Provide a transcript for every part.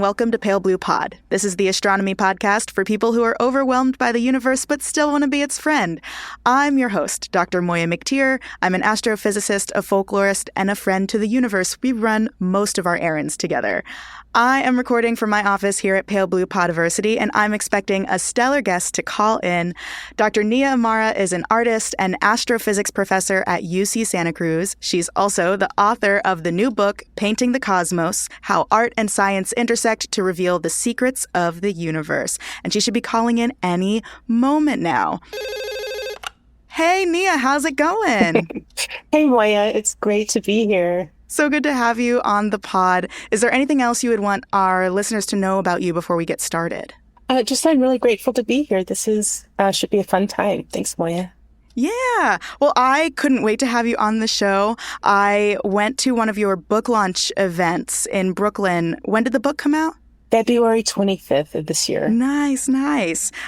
welcome to Pale Blue Pod. This is the astronomy podcast for people who are overwhelmed by the universe but still want to be its friend. I'm your host, Dr. Moiya McTier. I'm an astrophysicist, a folklorist, and a friend to the universe. We run most of our errands together. I am recording from my office here at Pale Blue Podiversity, and I'm expecting a stellar guest to call in. Dr. Nia Imara is an artist and astrophysics professor at UC Santa Cruz. She's also the author of the new book, Painting the Cosmos: How Art and Science Intersect to Reveal the Secrets of the Universe. And she should be calling in any moment now. Hey, Nia, how's it going? Hey, Moiya, it's great to be here. So good to have you on the pod. Is there anything else you would want our listeners to know about you before we get started? Just I'm really grateful to be here. This is should be a fun time. Thanks, Moiya. Yeah. Well, I couldn't wait to have you on the show. I went to one of your book launch events in Brooklyn. When did the book come out? February 25th of this year. Nice.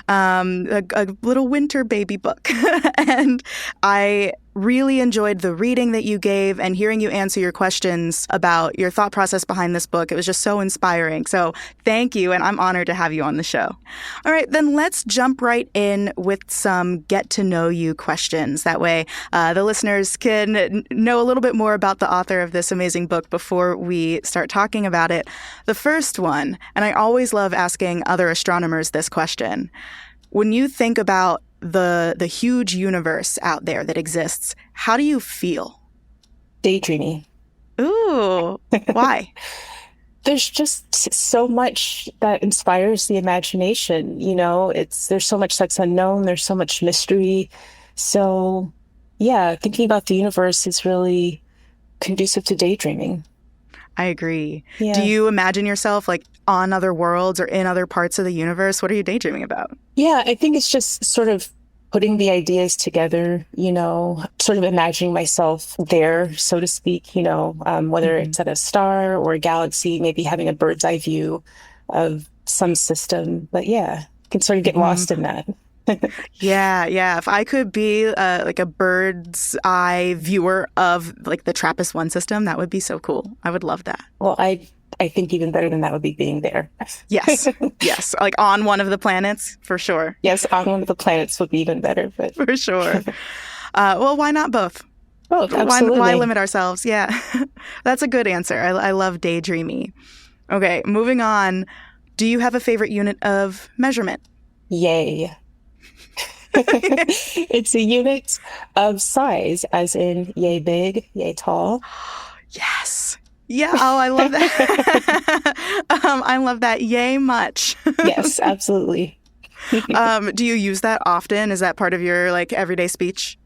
A little winter baby book. And I really enjoyed the reading that you gave and hearing you answer your questions about your thought process behind this book. It was just so inspiring. So thank you, and I'm honored to have you on the show. All right, then let's jump right in with some get-to-know-you questions. That way the listeners can know a little bit more about the author of this amazing book before we start talking about it. The first one, and I always love asking other astronomers this question. When you think about the huge universe out there that exists, how do you feel? Daydreaming. Ooh, why? There's just so much that inspires the imagination. You know, there's so much that's unknown. There's so much mystery. So, yeah, thinking about the universe is really conducive to daydreaming. I agree. Yeah. Do you imagine yourself like on other worlds or in other parts of the universe? What are you daydreaming about? Yeah, I think it's just sort of putting the ideas together, you know, sort of imagining myself there, so to speak, you know, whether it's at a star or a galaxy, maybe having a bird's eye view of some system. But yeah, you can sort of get lost in that. Yeah. If I could be like a bird's eye viewer of like the TRAPPIST-1 system, that would be so cool. I would love that. Well, I think even better than that would be being there. Yes. Like on one of the planets, for sure. Yes, on one of the planets would be even better. But for sure. Well, why not both? Both, absolutely. Why limit ourselves? Yeah. That's a good answer. I love daydreamy. Okay, moving on. Do you have a favorite unit of measurement? Yay. It's a unit of size, as in yay big, yay tall. Yes. Yeah. Oh, I love that. I love that. Yay much. Yes, absolutely. Do you use that often? Is that part of your like everyday speech?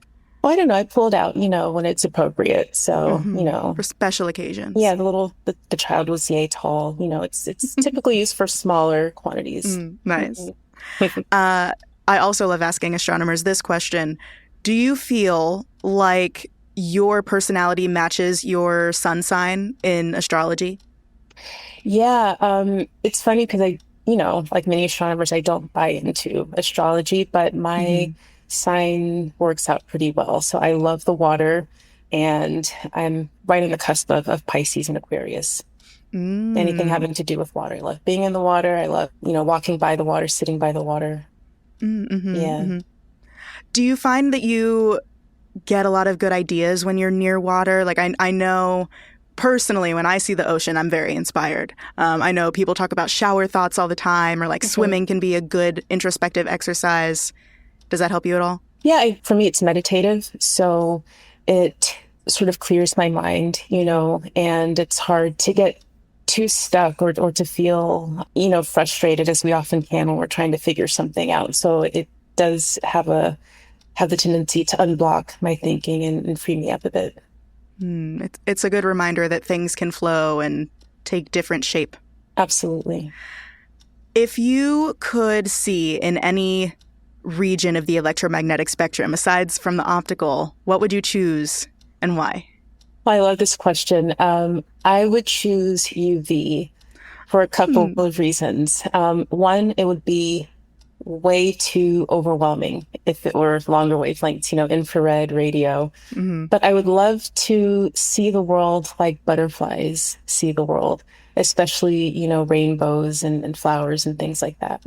Well, I don't know. I pull it out, you know, when it's appropriate. So, you know, for special occasions. Yeah, the child was yay tall. You know, it's typically used for smaller quantities. Nice. I also love asking astronomers this question. Do you feel like your personality matches your sun sign in astrology? Yeah, it's funny because I, you know, like many astronomers, I don't buy into astrology, but my sign works out pretty well. So I love the water, and I'm right on the cusp of Pisces and Aquarius. Anything having to do with water. I love being in the water. I love, you know, walking by the water, sitting by the water. Do you find that you get a lot of good ideas when you're near water? Like I know personally when I see the ocean, I'm very inspired. I know people talk about shower thoughts all the time, or like swimming can be a good introspective exercise. Does that help you at all? Yeah, for me, it's meditative. So it sort of clears my mind, you know, and it's hard to get too stuck or to feel, you know, frustrated, as we often can when we're trying to figure something out. So it does have the tendency to unblock my thinking and free me up a bit. It's a good reminder that things can flow and take different shape. Absolutely. If you could see in any region of the electromagnetic spectrum, aside from the optical, what would you choose and why? I love this question. I would choose UV for a couple of reasons. One, it would be way too overwhelming if it were longer wavelengths, you know, infrared, radio. But I would love to see the world like butterflies see the world. especially, rainbows and flowers and things like that.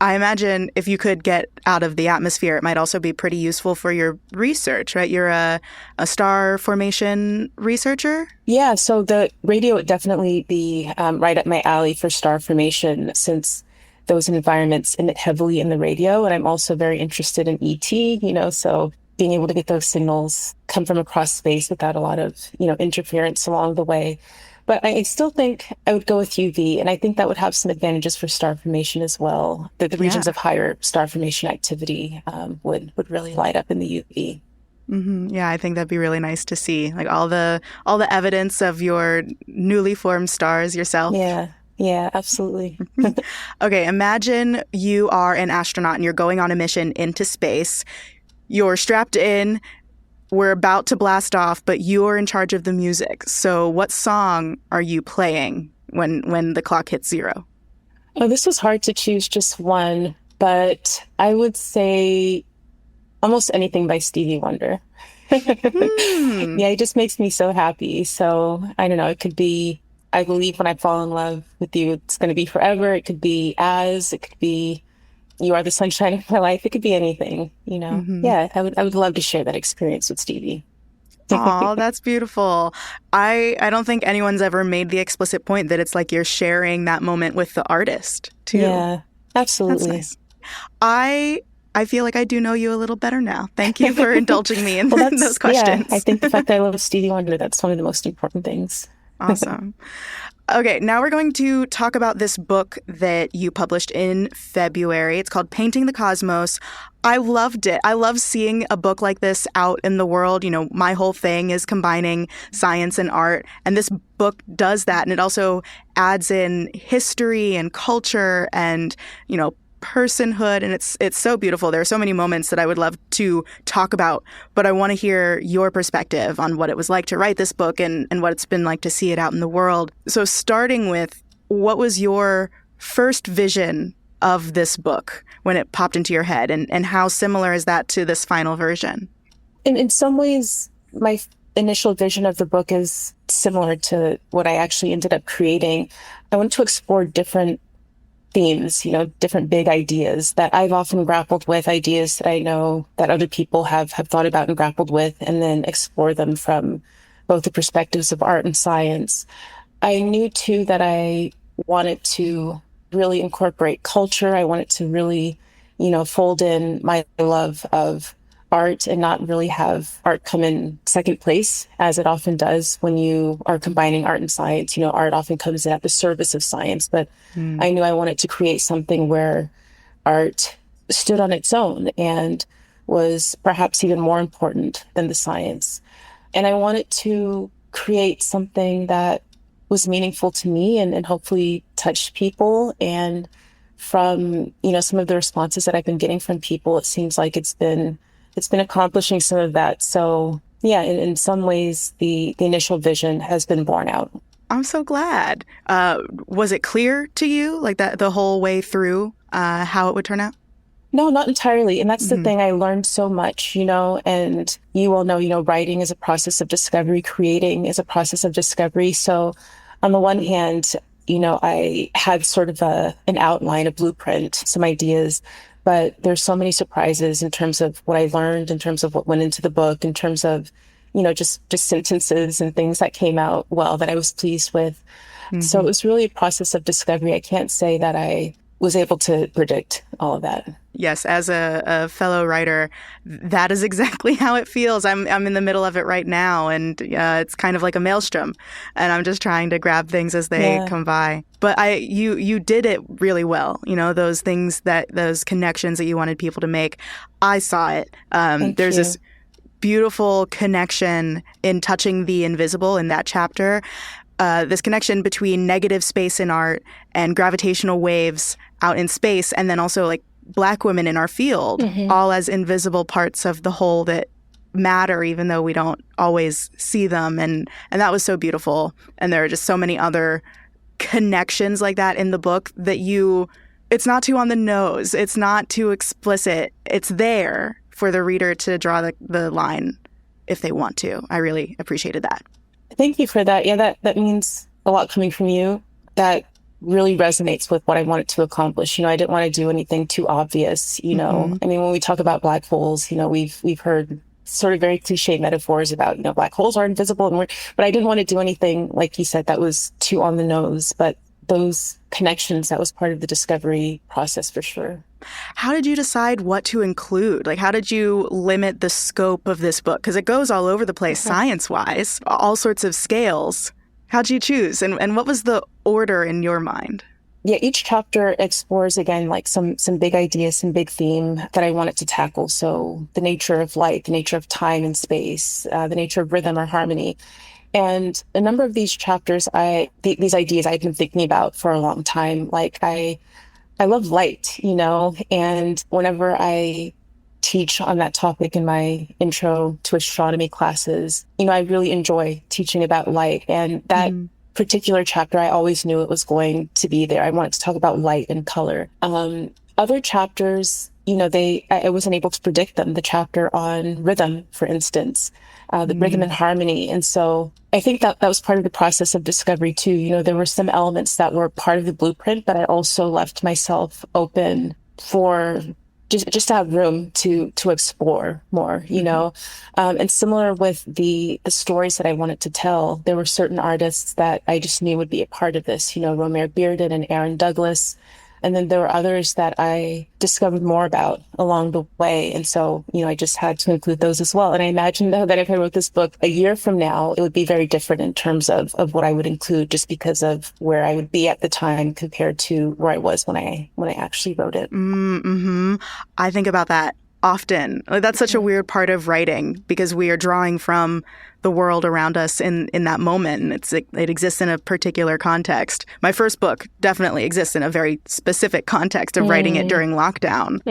I imagine if you could get out of the atmosphere, it might also be pretty useful for your research, right? You're a star formation researcher? Yeah, so the radio would definitely be right up my alley for star formation, since those environments emit heavily in the radio. And I'm also very interested in ET, so being able to get those signals come from across space without a lot of, interference along the way. But I still think I would go with UV, and I think that would have some advantages for star formation as well. The regions of higher star formation activity would really light up in the UV. Mm-hmm. Yeah, I think that'd be really nice to see, like all the evidence of your newly formed stars yourself. Yeah, absolutely. Okay, imagine you are an astronaut and you're going on a mission into space. You're strapped in. We're about to blast off, but you're in charge of the music. So what song are you playing when the clock hits 0? Oh, this was hard to choose just one, but I would say almost anything by Stevie Wonder. Yeah, it just makes me so happy. So I don't know, it could be I Believe When I Fall in Love with You, It's Going to Be Forever. It could be it could be You Are the Sunshine of My Life. It could be anything, Yeah, I would love to share that experience with Stevie. Oh, that's beautiful. I don't think anyone's ever made the explicit point that it's like you're sharing that moment with the artist too. Yeah, absolutely. That's nice. I feel like I do know you a little better now. Thank you for indulging me in those questions. Yeah, I think the fact that I love Stevie Wonder, that's one of the most important things. Awesome. Okay, now we're going to talk about this book that you published in February. It's called Painting the Cosmos. I loved it. I love seeing a book like this out in the world. My whole thing is combining science and art, and this book does that. And it also adds in history and culture and, personhood, and it's so beautiful. There are so many moments that I would love to talk about, but I want to hear your perspective on what it was like to write this book and what it's been like to see it out in the world. So starting with, what was your first vision of this book when it popped into your head, and how similar is that to this final version? In some ways, my initial vision of the book is similar to what I actually ended up creating. I wanted to explore different themes, different big ideas that I've often grappled with, ideas that I know that other people have thought about and grappled with, and then explore them from both the perspectives of art and science. I knew too that I wanted to really incorporate culture. I wanted to really, fold in my love of art and not really have art come in second place, as it often does when you are combining art and science. Art often comes in at the service of science, but I knew I wanted to create something where art stood on its own and was perhaps even more important than the science. And I wanted to create something that was meaningful to me and hopefully touched people. And from, some of the responses that I've been getting from people, it seems like it's been accomplishing some of that. So yeah, in some ways, the initial vision has been borne out. I'm so glad. Was it clear to you, like that the whole way through, how it would turn out? No, not entirely. And that's the thing. I learned so much, and you all know, writing is a process of discovery, creating is a process of discovery. So on the one hand, I had sort of an outline, a blueprint, some ideas, but there's so many surprises in terms of what I learned, in terms of what went into the book, in terms of, just sentences and things that came out well that I was pleased with. So it was really a process of discovery. I can't say that I was able to predict all of that. Yes, as a fellow writer, that is exactly how it feels. I'm in the middle of it right now, and it's kind of like a maelstrom, and I'm just trying to grab things as they come by. But you did it really well. Those things, those connections that you wanted people to make. I saw it. There's this beautiful connection in touching the invisible in that chapter. This connection between negative space in art and gravitational waves out in space, and then also like Black women in our field, all as invisible parts of the whole that matter, even though we don't always see them. And that was so beautiful. And there are just so many other connections like that in the book that it's not too on the nose. It's not too explicit. It's there for the reader to draw the line if they want to. I really appreciated that. Thank you for that. Yeah, that means a lot coming from you. that really resonates with what I wanted to accomplish. I didn't want to do anything too obvious, I mean, when we talk about black holes, we've heard sort of very cliche metaphors about, black holes are invisible but I didn't want to do anything, like you said, that was too on the nose, but those connections, that was part of the discovery process for sure. How did you decide what to include? Like, how did you limit the scope of this book? Because it goes all over the place science-wise, all sorts of scales. How'd you choose? And what was the order in your mind? Yeah, each chapter explores, again, like some big ideas, some big theme that I wanted to tackle. So the nature of light, the nature of time and space, the nature of rhythm or harmony. And a number of these chapters, these ideas I've been thinking about for a long time. Like I love light, and whenever I teach on that topic in my intro to astronomy classes, I really enjoy teaching about light. And that particular chapter, I always knew it was going to be there. I wanted to talk about light and color. Other chapters, I wasn't able to predict them. The chapter on rhythm, for instance, the rhythm and harmony. And so I think that was part of the process of discovery too. There were some elements that were part of the blueprint, but I also left myself open for just to have room to explore more, and similar with the stories that I wanted to tell. There were certain artists that I just knew would be a part of this, Romare Bearden and Aaron Douglas. And then there were others that I discovered more about along the way. And so, I just had to include those as well. And I imagine, though, that if I wrote this book a year from now, it would be very different in terms of what I would include, just because of where I would be at the time compared to where I was when I actually wrote it. I think about that often. That's such a weird part of writing, because we are drawing from the world around us in that moment, and it exists in a particular context. My first book definitely exists in a very specific context of writing it during lockdown.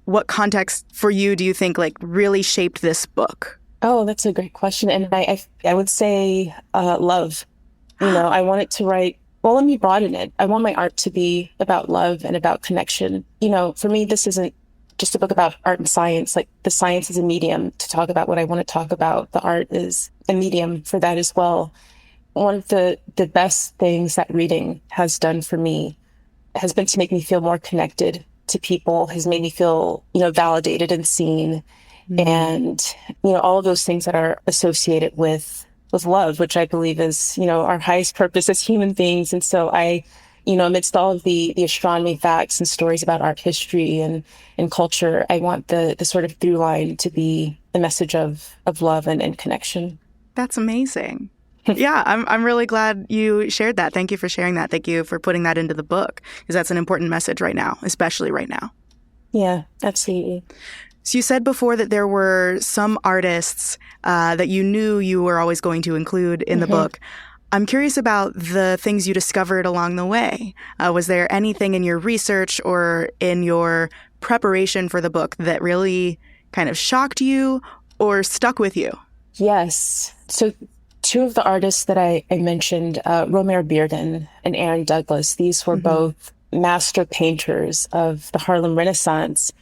What context for you do you think really shaped this book? Oh, that's a great question, and I would say love. I wanted to write. Well, let me broaden it. I want my art to be about love and about connection. For me, this isn't just a book about art and science. Like, the science is a medium to talk about what I want to talk about. The art is a medium for that as well. One of the best things that reading has done for me has been to make me feel more connected to people, has made me feel, validated and seen. And, all of those things that are associated with love, which I believe is, our highest purpose as human beings. And so amidst all of the astronomy facts and stories about art history and culture, I want the sort of through line to be a message of love and connection. That's amazing. Yeah, I'm really glad you shared that. Thank you for sharing that. Thank you for putting that into the book, because that's an important message right now, especially right now. Yeah, absolutely. So you said before that there were some artists that you knew you were always going to include in the book. I'm curious about the things you discovered along the way. Was there anything in your research or in your preparation for the book that really kind of shocked you or stuck with you? Yes. So two of the artists that I mentioned, Romare Bearden and Aaron Douglas, these were both master painters of the Harlem Renaissance.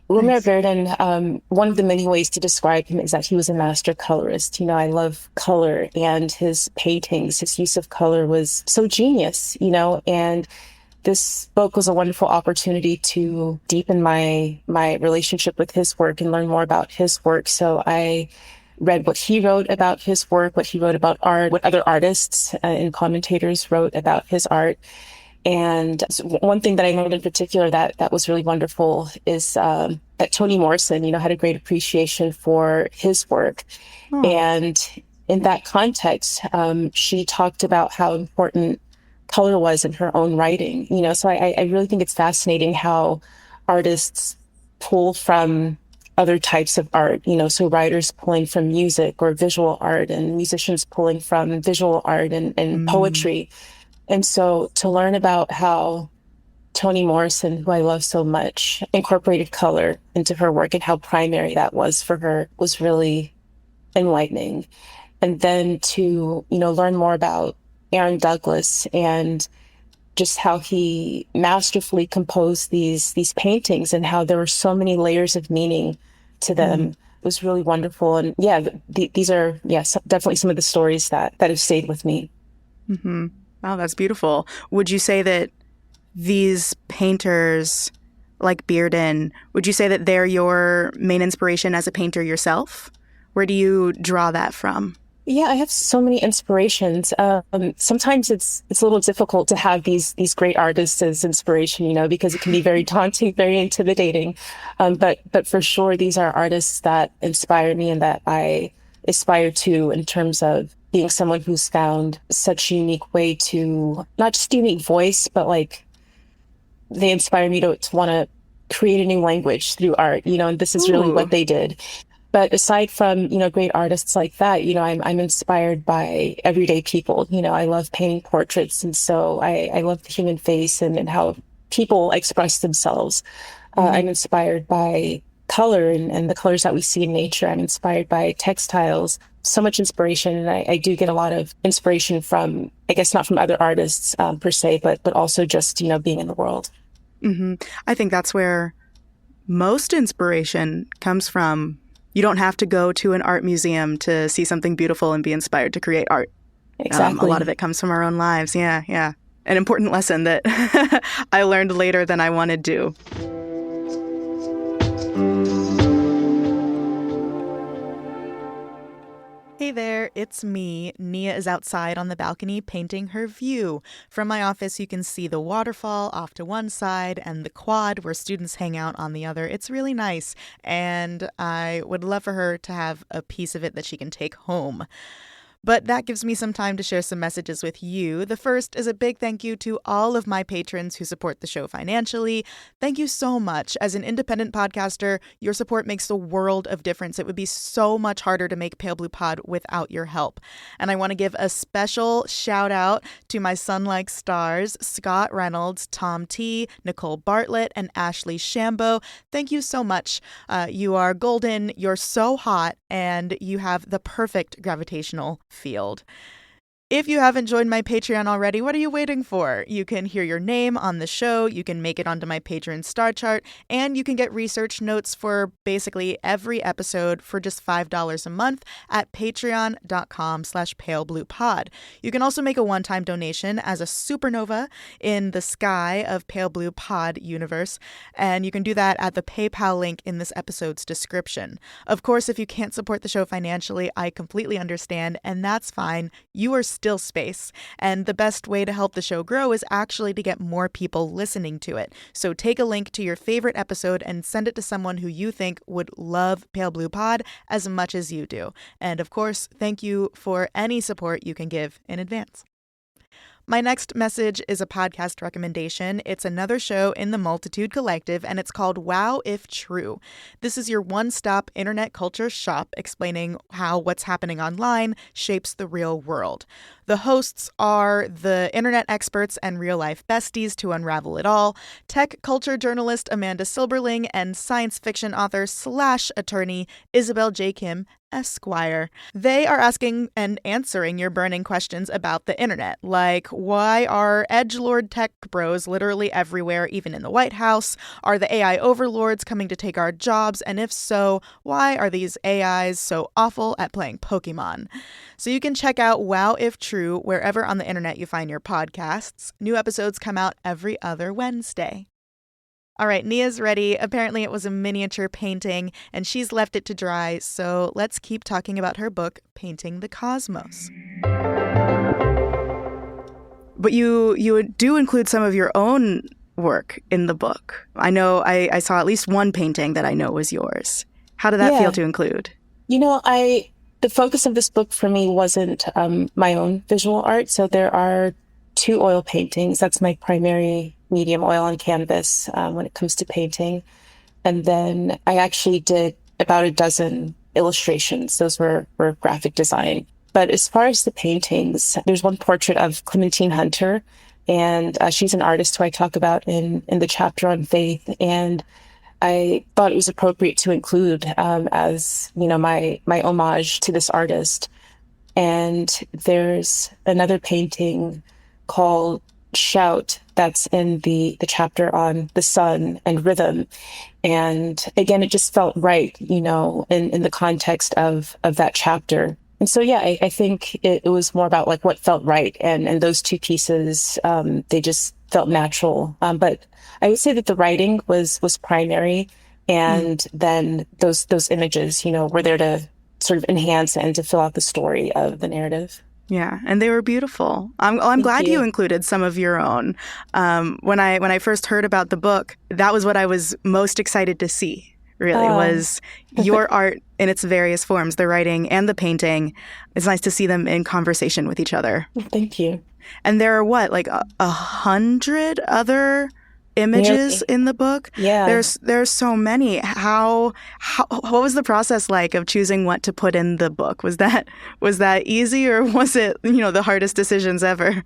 Romare Bearden, one of the many ways to describe him is that he was a master colorist. I love color, and his paintings, his use of color was so genius, and this book was a wonderful opportunity to deepen my relationship with his work and learn more about his work. So I read what he wrote about his work, what he wrote about art, what other artists and commentators wrote about his art. And one thing that I learned in particular that was really wonderful is that Toni Morrison, had a great appreciation for his work. And in that context, she talked about how important color was in her own writing. So I really think it's fascinating how artists pull from other types of art, so writers pulling from music or visual art, and musicians pulling from visual art and poetry. And so to learn about how Toni Morrison, who I love so much, incorporated color into her work and how primary that was for her was really enlightening. And then to, learn more about Aaron Douglas and just how he masterfully composed these paintings and how there were so many layers of meaning to them. It was really wonderful. And these are, definitely some of the stories that have stayed with me. Oh, that's beautiful. Would you say that these painters like Bearden, would you say that they're your main inspiration as a painter yourself? Where do you draw that from? Yeah, I have so many inspirations. Sometimes it's a little difficult to have these great artists as inspiration, because it can be very daunting, very intimidating. But for sure, these are artists that inspire me and that I aspire to in terms of being someone who's found such a unique way to not just unique voice, but like they inspire me to want to create a new language through art, and this is really what they did. But aside from, great artists like that, I'm inspired by everyday people. I love painting portraits. And so I love the human face and how people express themselves. I'm inspired by color and the colors that we see in nature. I'm inspired by textiles, so much inspiration. And I do get a lot of inspiration from, I guess, not from other artists per se, but also just, being in the world. Mm-hmm. I think that's where most inspiration comes from. You don't have to go to an art museum to see something beautiful and be inspired to create art. Exactly. A lot of it comes from our own lives. Yeah, yeah. An important lesson that I learned later than I wanted to. Hey there, it's me. Nia is outside on the balcony painting her view. From my office, you can see the waterfall off to one side and the quad where students hang out on the other. It's really nice, and I would love for her to have a piece of it that she can take home. But that gives me some time to share some messages with you. The first is a big thank you to all of my patrons who support the show financially. Thank you so much. As an independent podcaster, your support makes a world of difference. It would be so much harder to make Pale Blue Pod without your help. And I want to give a special shout out to my Sun-like stars, Scott Reynolds, Tom T, Nicole Bartlett, and Ashley Shambo. Thank you so much. You are golden, you're so hot, and you have the perfect gravitational field. If you haven't joined my Patreon already, what are you waiting for? You can hear your name on the show, you can make it onto my Patreon star chart, and you can get research notes for basically every episode for just $5 a month at patreon.com/palebluepod. You can also make a one-time donation as a supernova in the sky of Pale Blue Pod universe, and you can do that at the PayPal link in this episode's description. Of course, if you can't support the show financially, I completely understand, and that's fine. You are still space. And the best way to help the show grow is actually to get more people listening to it. So take a link to your favorite episode and send it to someone who you think would love Pale Blue Pod as much as you do. And of course, thank you for any support you can give in advance. My next message is a podcast recommendation. It's another show in the Multitude Collective, and it's called Wow If True. This is your one-stop internet culture shop explaining how what's happening online shapes the real world. The hosts are the internet experts and real-life besties to unravel it all, tech culture journalist Amanda Silberling, and science fiction author/attorney Isabel J. Kim, Esquire. They are asking and answering your burning questions about the internet, like why are edgelord tech bros literally everywhere, even in the White House? Are the AI overlords coming to take our jobs? And if so, why are these AIs so awful at playing Pokemon? So you can check out Wow If True wherever on the internet you find your podcasts. New episodes come out every other Wednesday. All right, Nia's ready. Apparently it was a miniature painting, and she's left it to dry, so let's keep talking about her book, Painting the Cosmos. But you do include some of your own work in the book. I know I saw at least one painting that I know was yours. How did that feel to include? The focus of this book for me wasn't my own visual art, so there are 2 oil paintings. That's my primary medium, oil on canvas, when it comes to painting. And then I actually did about a dozen illustrations. Those were graphic design. But as far as the paintings, there's one portrait of Clementine Hunter, and she's an artist who I talk about in the chapter on faith. And I thought it was appropriate to include as, my homage to this artist. And there's another painting called Shout that's in the chapter on the sun and rhythm. And again, it just felt right, in the context of that chapter. And so, yeah, I think it was more about like what felt right. And those two pieces, they just felt natural. But I would say that the writing was primary. And then those images, were there to sort of enhance and to fill out the story of the narrative. Yeah, and they were beautiful. I'm glad you included some of your own. When I first heard about the book, that was what I was most excited to see. Really, was your art in its various forms, the writing and the painting. It's nice to see them in conversation with each other. Thank you. And there are like 100 other images in the book? Yeah. There's so many. What was the process like of choosing what to put in the book? Was that easy, or was it, the hardest decisions ever?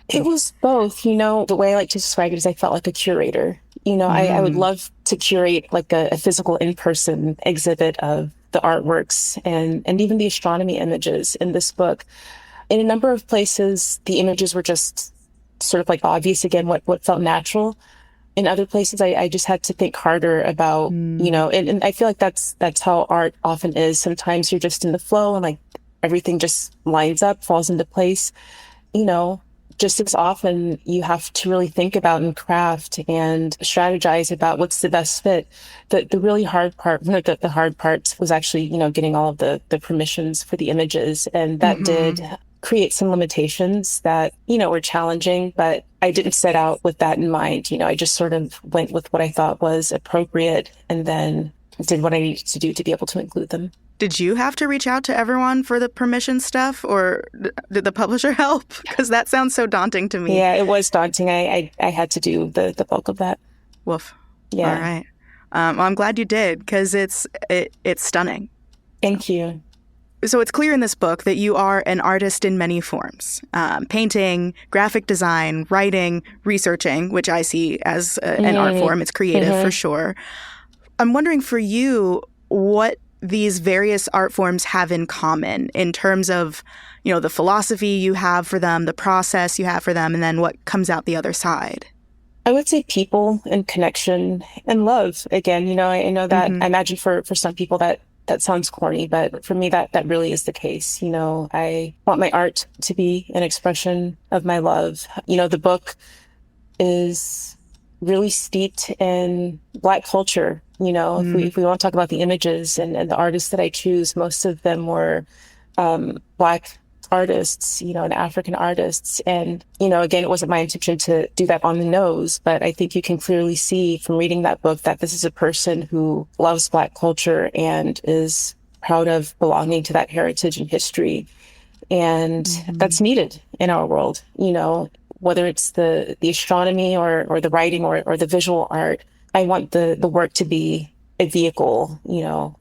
It was both. The way I like to describe it is I felt like a curator. I would love to curate like a physical in-person exhibit of the artworks and even the astronomy images in this book. In a number of places, the images were just sort of like obvious, again, what felt natural. In other places, I just had to think harder about, and I feel like that's how art often is. Sometimes you're just in the flow and like everything just lines up, falls into place. Just as often you have to really think about and craft and strategize about what's the best fit. The really hard part, the hard part was actually, getting all of the permissions for the images. And that did create some limitations that, were challenging, but I didn't set out with that in mind. I just sort of went with what I thought was appropriate and then did what I needed to do to be able to include them. Did you have to reach out to everyone for the permission stuff, or did the publisher help? Because that sounds so daunting to me. Yeah, it was daunting. I had to do the bulk of that. Woof. Yeah. All right. Well, I'm glad you did, because it's stunning. Thank you. So it's clear in this book that you are an artist in many forms. Painting, graphic design, writing, researching, which I see as an art form. It's creative for sure. I'm wondering for you, what these various art forms have in common in terms of, the philosophy you have for them, the process you have for them, and then what comes out the other side. I would say people and connection and love. Again, I know that I imagine for some people that sounds corny, but for me, that really is the case. I want my art to be an expression of my love. The book is really steeped in Black culture. If we want to talk about the images and the artists that I choose, most of them were Black artists, and African artists. And, again, it wasn't my intention to do that on the nose, but I think you can clearly see from reading that book that this is a person who loves Black culture and is proud of belonging to that heritage and history. And that's needed in our world, whether it's the astronomy or the writing or the visual art. I want the work to be a vehicle,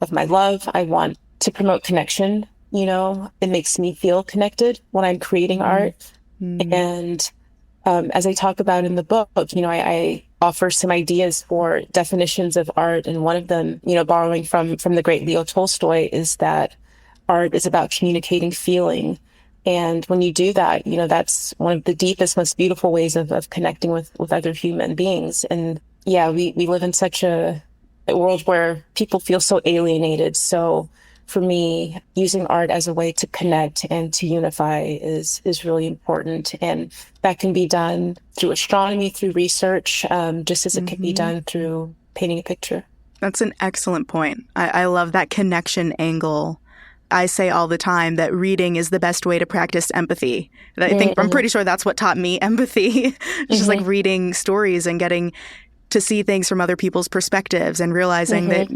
of my love. I want to promote connection. It makes me feel connected when I'm creating art. And as I talk about in the book, I offer some ideas for definitions of art. And one of them, borrowing from the great Leo Tolstoy, is that art is about communicating feeling. And when you do that, that's one of the deepest, most beautiful ways of connecting with other human beings. And yeah, we live in such a world where people feel so alienated. So for me, using art as a way to connect and to unify is really important. And that can be done through astronomy, through research, just as it can be done through painting a picture. That's an excellent point. I love that connection angle. I say all the time that reading is the best way to practice empathy. I'm pretty sure that's what taught me empathy. Just like reading stories and getting to see things from other people's perspectives and realizing that,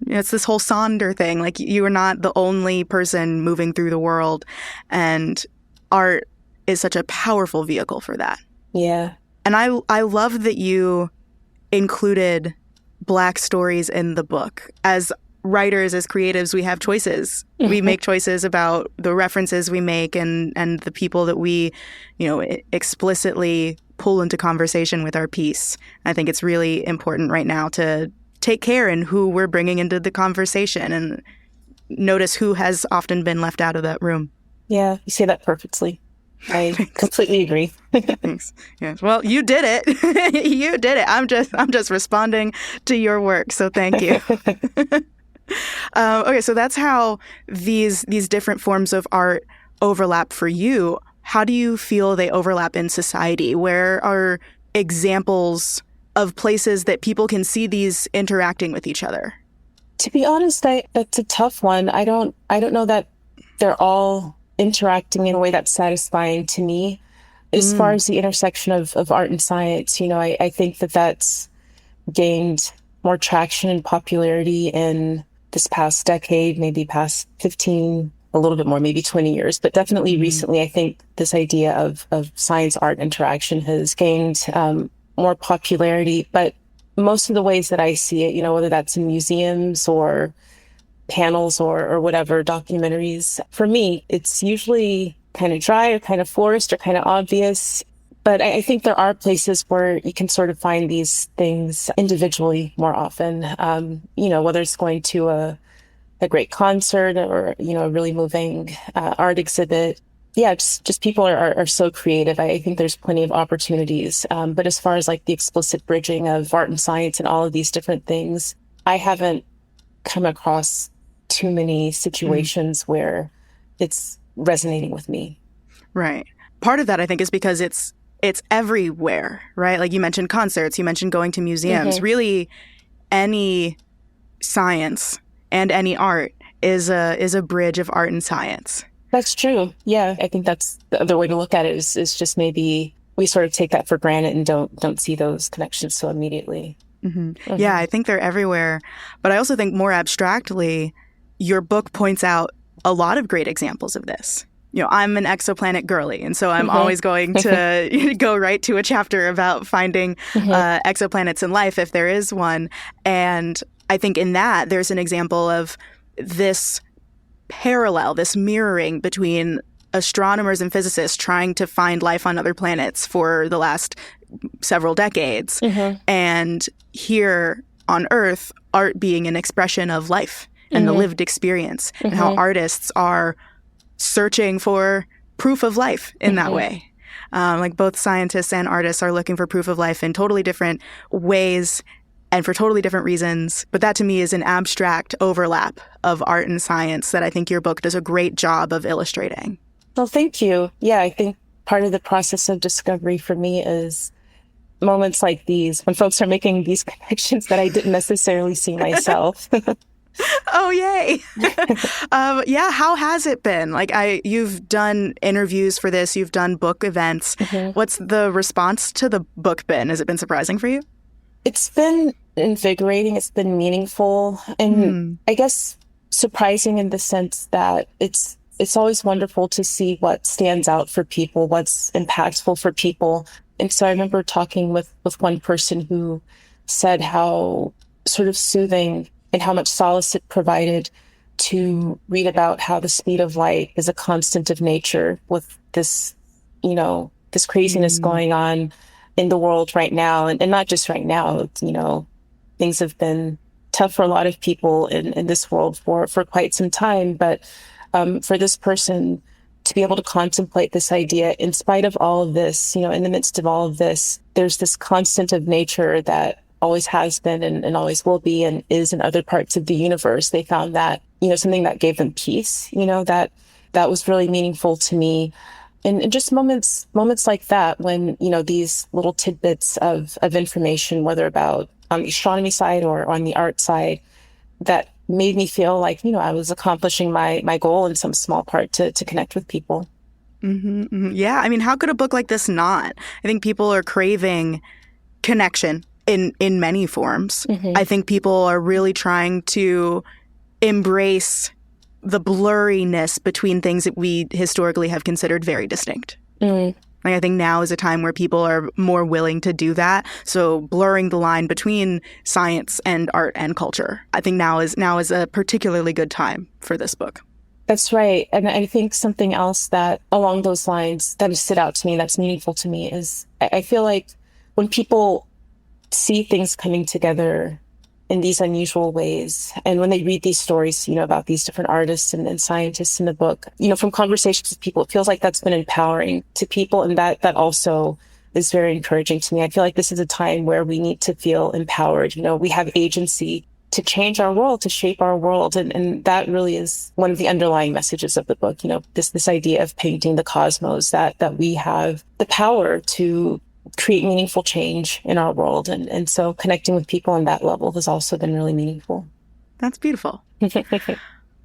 it's this whole Sonder thing. Like, you are not the only person moving through the world. And art is such a powerful vehicle for that. Yeah. And I love that you included Black stories in the book. As writers, as creatives, we have choices. We make choices about the references we make and the people that we, explicitly pull into conversation with our piece. I think it's really important right now to take care in who we're bringing into the conversation and notice who has often been left out of that room. Yeah, you say that perfectly. I completely agree. Thanks. Yes. Well, you did it. You did it. I'm just responding to your work. So thank you. Okay, so that's how these different forms of art overlap for you. How do you feel they overlap in society? Where are examples of places that people can see these interacting with each other? To be honest, that's a tough one. I don't know that they're all interacting in a way that's satisfying to me. As far as the intersection of art and science, I think that's gained more traction and popularity in this past decade, maybe past 15, a little bit more, maybe 20 years. But definitely recently, I think this idea of science art interaction has gained more popularity. But most of the ways that I see it, whether that's in museums or panels or whatever, documentaries, for me, it's usually kind of dry or kind of forced or kind of obvious. But I think there are places where you can sort of find these things individually more often, whether it's going to a great concert or, a really moving art exhibit. Yeah, just people are so creative. I think there's plenty of opportunities. But as far as like the explicit bridging of art and science and all of these different things, I haven't come across too many situations where it's resonating with me. Right. Part of that, I think, is because it's everywhere, right? Like you mentioned concerts, you mentioned going to museums. Really, any science and any art is a bridge of art and science. That's true. Yeah, I think that's the other way to look at it is just maybe we sort of take that for granted and don't see those connections so immediately. Yeah, I think they're everywhere. But I also think more abstractly, your book points out a lot of great examples of this. I'm an exoplanet girly, and so I'm always going to go right to a chapter about finding exoplanets in life, if there is one. And I think in that, there's an example of this parallel, this mirroring between astronomers and physicists trying to find life on other planets for the last several decades. And here on Earth, art being an expression of life and the lived experience, and how artists are searching for proof of life in that way. Like both scientists and artists are looking for proof of life in totally different ways and for totally different reasons. But that to me is an abstract overlap of art and science that I think your book does a great job of illustrating. Well, thank you. Yeah, I think part of the process of discovery for me is moments like these, when folks are making these connections that I didn't necessarily see myself. Oh, yay. Yeah, how has it been? Like you've done interviews for this, you've done book events. What's the response to the book been? Has it been surprising for you? It's been invigorating. It's been meaningful. And I guess surprising in the sense that it's always wonderful to see what stands out for people, what's impactful for people. And so I remember talking with one person who said how sort of soothing and how much solace it provided to read about how the speed of light is a constant of nature with this, this craziness going on in the world right now. And not just right now, things have been tough for a lot of people in this world for quite some time. But for this person to be able to contemplate this idea, in spite of all of this, in the midst of all of this, there's this constant of nature that always has been and always will be and is in other parts of the universe. They found that, something that gave them peace, that was really meaningful to me. And just moments like that when, these little tidbits of information, whether about on the astronomy side or on the art side, that made me feel like, I was accomplishing my goal in some small part to connect with people. Yeah. I mean, how could a book like this not? I think people are craving connection in many forms. I think people are really trying to embrace the blurriness between things that we historically have considered very distinct. Like, I think now is a time where people are more willing to do that. So blurring the line between science and art and culture, I think now is a particularly good time for this book. That's right. And I think something else that along those lines that has stood out to me, that's meaningful to me, is I feel like when people see things coming together in these unusual ways, and when they read these stories, about these different artists and scientists in the book, from conversations with people, it feels like that's been empowering to people. And that also is very encouraging to me. I feel like this is a time where we need to feel empowered. We have agency to change our world, to shape our world. And that really is one of the underlying messages of the book, this idea of painting the cosmos, that we have the power to create meaningful change in our world. And so connecting with people on that level has also been really meaningful. That's beautiful.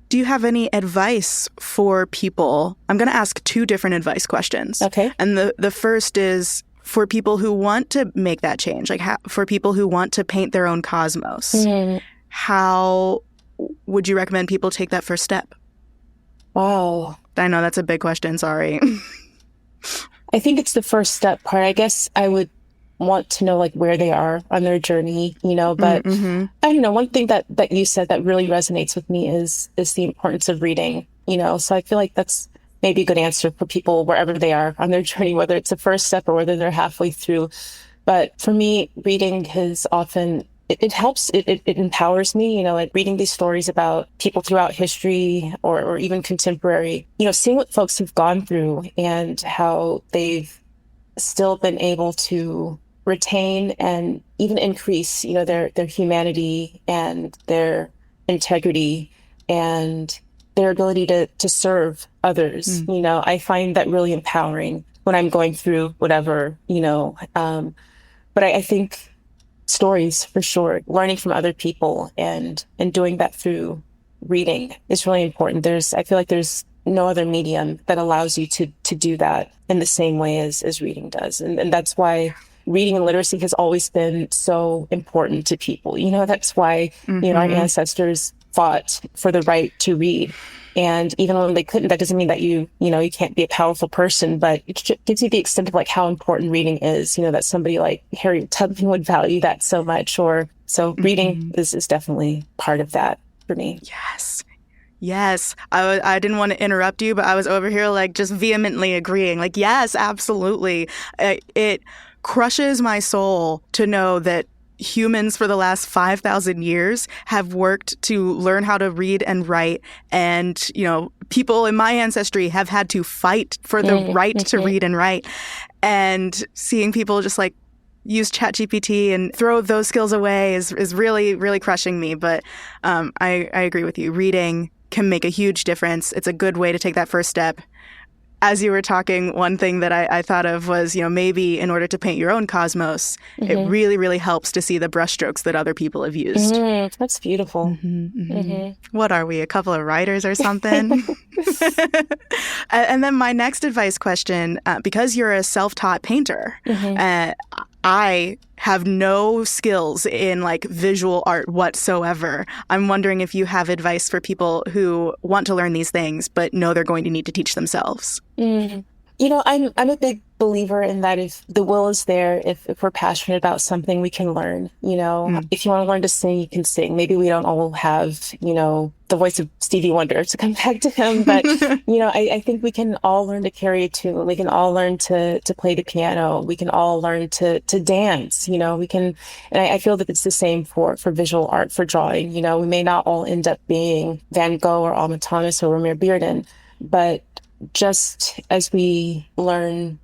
Do you have any advice for people? I'm going to ask two different advice questions. Okay. And the first is for people who want to make that change, like for people who want to paint their own cosmos. How would you recommend people take that first step? Wow. I know that's a big question. Sorry. I think it's the first step part. I guess I would want to know where they are on their journey, but I don't know. One thing that you said that really resonates with me is the importance of reading, so I feel like that's maybe a good answer for people wherever they are on their journey, whether it's the first step or whether they're halfway through. But for me, reading has often, it helps, it empowers me, reading these stories about people throughout history or even contemporary, seeing what folks have gone through and how they've still been able to retain and even increase, their humanity and their integrity and their ability to serve others. I find that really empowering when I'm going through whatever, but I think stories for sure, learning from other people and doing that through reading is really important. I feel like there's no other medium that allows you to do that in the same way as reading does. And that's why reading and literacy has always been so important to people. That's why, our ancestors fought for the right to read. And even when they couldn't, that doesn't mean that you can't be a powerful person, but it gives you the extent of how important reading is, that somebody like Harriet Tubman would value that so much. So reading is definitely part of that for me. Yes. I didn't want to interrupt you, but I was over here just vehemently agreeing. Yes, absolutely. It crushes my soul to know that humans for the last 5,000 years have worked to learn how to read and write. And, people in my ancestry have had to fight for the right to read and write. And seeing people just use ChatGPT and throw those skills away is really, really crushing me. But I agree with you. Reading can make a huge difference. It's a good way to take that first step. As you were talking, one thing that I thought of was, maybe in order to paint your own cosmos, it really, really helps to see the brushstrokes that other people have used. That's beautiful. What are we, a couple of writers or something? And then my next advice question, because you're a self-taught painter, I have no skills in visual art whatsoever. I'm wondering if you have advice for people who want to learn these things, but know they're going to need to teach themselves. I'm a big believer in that if the will is there, if we're passionate about something, we can learn. If you want to learn to sing, you can sing. Maybe we don't all have, the voice of Stevie Wonder, to come back to him. But, I think we can all learn to carry a tune. We can all learn to play the piano. We can all learn to dance. We can, and I feel that it's the same for visual art, for drawing. We may not all end up being Van Gogh or Alma Thomas or Romare Bearden, but just as we learn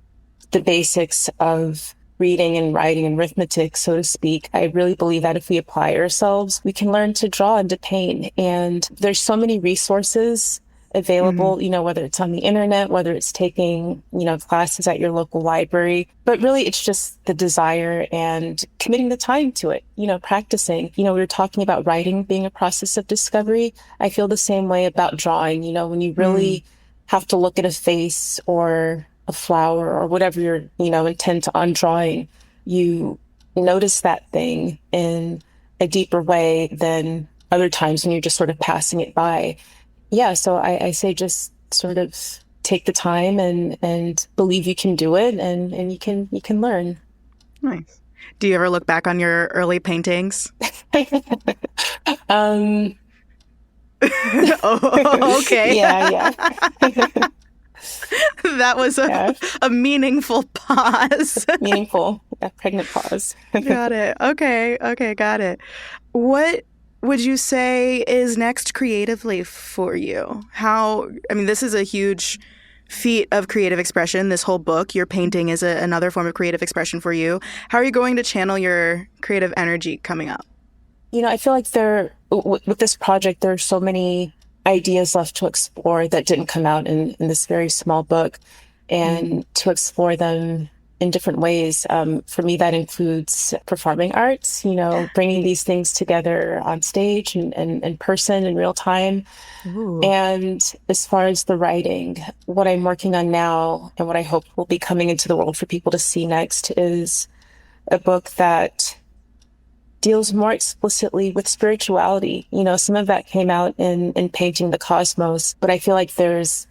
the basics of reading and writing and arithmetic, so to speak, I really believe that if we apply ourselves, we can learn to draw and to paint. And there's so many resources available, whether it's on the internet, whether it's taking, classes at your local library. But really, it's just the desire and committing the time to it, practicing. We were talking about writing being a process of discovery. I feel the same way about drawing, when you really have to look at a face or a flower or whatever you're, intent on drawing, you notice that thing in a deeper way than other times when you're just sort of passing it by. Yeah, so I say just sort of take the time and believe you can do it and you can learn. Nice. Do you ever look back on your early paintings? Oh, okay. Yeah. That was a meaningful pause. Meaningful, pregnant pause. Got it. Okay, got it. What would you say is next creatively for you? This is a huge feat of creative expression, this whole book. Your painting is another form of creative expression for you. How are you going to channel your creative energy coming up? I feel like there with this project, there are so many ideas left to explore that didn't come out in this very small book, and to explore them in different ways. For me, that includes performing arts, bringing these things together on stage and in person in real time. Ooh. And as far as the writing, what I'm working on now and what I hope will be coming into the world for people to see next is a book that deals more explicitly with spirituality. Some of that came out in Painting the Cosmos, but I feel like there's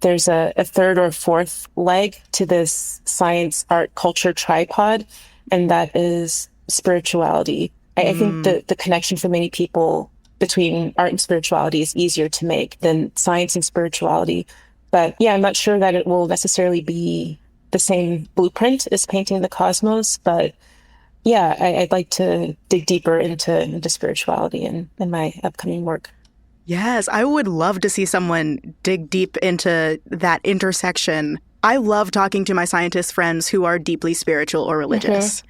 a third or fourth leg to this science, art, culture tripod, and that is spirituality. I think the connection for many people between art and spirituality is easier to make than science and spirituality. But yeah, I'm not sure that it will necessarily be the same blueprint as Painting the Cosmos, but yeah, I'd like to dig deeper into spirituality in my upcoming work. Yes, I would love to see someone dig deep into that intersection. I love talking to my scientist friends who are deeply spiritual or religious.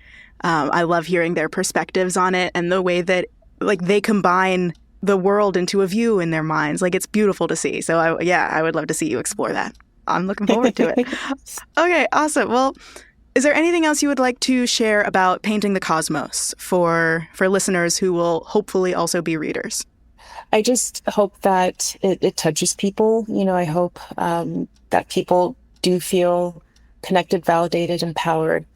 I love hearing their perspectives on it and the way that they combine the world into a view in their minds. It's beautiful to see. So I would love to see you explore that. I'm looking forward to it. Okay, awesome. Well, is there anything else you would like to share about Painting the Cosmos for listeners who will hopefully also be readers? I just hope that it touches people. I hope that people do feel connected, validated, empowered.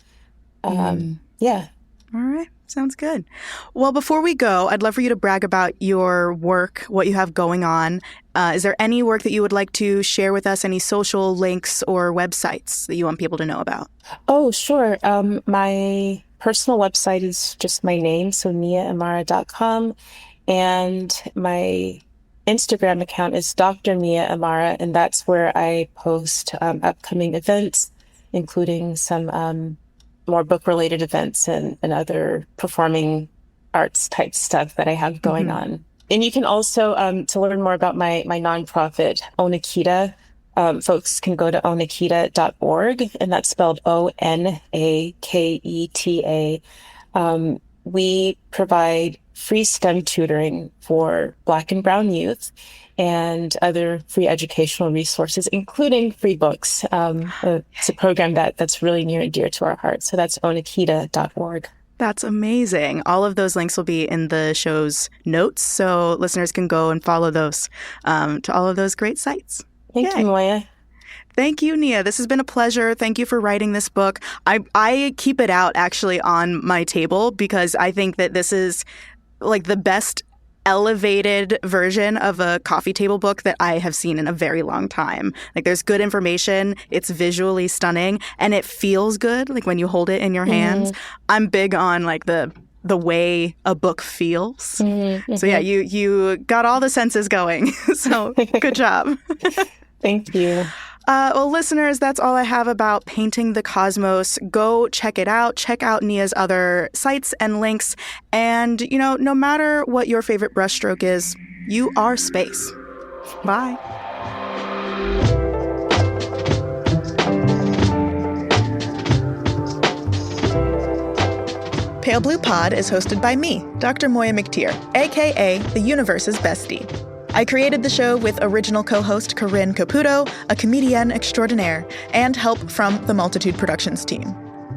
Yeah. All right. Sounds good. Well, before we go, I'd love for you to brag about your work, what you have going on. Is there any work that you would like to share with us, any social links or websites that you want people to know about? Oh, sure. My personal website is just my name, so niaimara.com. And my Instagram account is Dr. Nia Imara, and that's where I post upcoming events, including some more book-related events and other performing arts type stuff that I have going on. And you can also, to learn more about my nonprofit, Onakita, folks can go to onakita.org, and that's spelled Onaketa. We provide free STEM tutoring for Black and Brown youth and other free educational resources, including free books. It's a program that's really near and dear to our hearts. So that's onakita.org. That's amazing. All of those links will be in the show's notes, so listeners can go and follow those to all of those great sites. Thank you, Moiya. Thank you, Nia. This has been a pleasure. Thank you for writing this book. I keep it out actually on my table because I think that this is the best elevated version of a coffee table book that I have seen in a very long time. There's good information, it's visually stunning, and it feels good when you hold it in your hands. I'm big on the way a book feels. So yeah, you got all the senses going. So good job. Thank you. Well, listeners, that's all I have about Painting the Cosmos. Go check it out. Check out Nia's other sites and links. And, no matter what your favorite brushstroke is, you are space. Bye. Pale Blue Pod is hosted by me, Dr. Moiya McTier, a.k.a. the universe's bestie. I created the show with original co-host Corinne Caputo, a comedienne extraordinaire, and help from the Multitude Productions team.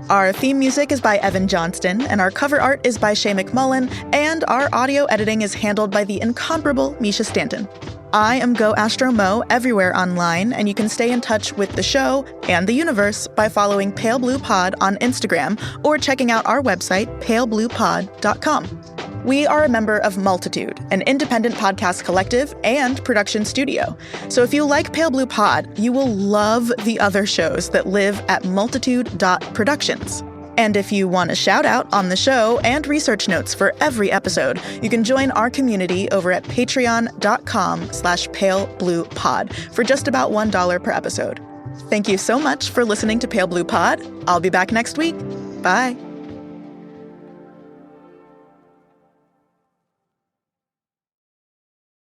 Our theme music is by Evan Johnston, and our cover art is by Shay McMullen, and our audio editing is handled by the incomparable Misha Stanton. I am Go Astro Mo everywhere online, and you can stay in touch with the show and the universe by following Pale Blue Pod on Instagram or checking out our website, palebluepod.com. We are a member of Multitude, an independent podcast collective and production studio. So if you like Pale Blue Pod, you will love the other shows that live at multitude.productions. And if you want a shout out on the show and research notes for every episode, you can join our community over at patreon.com/palebluepod for just about $1 per episode. Thank you so much for listening to Pale Blue Pod. I'll be back next week. Bye.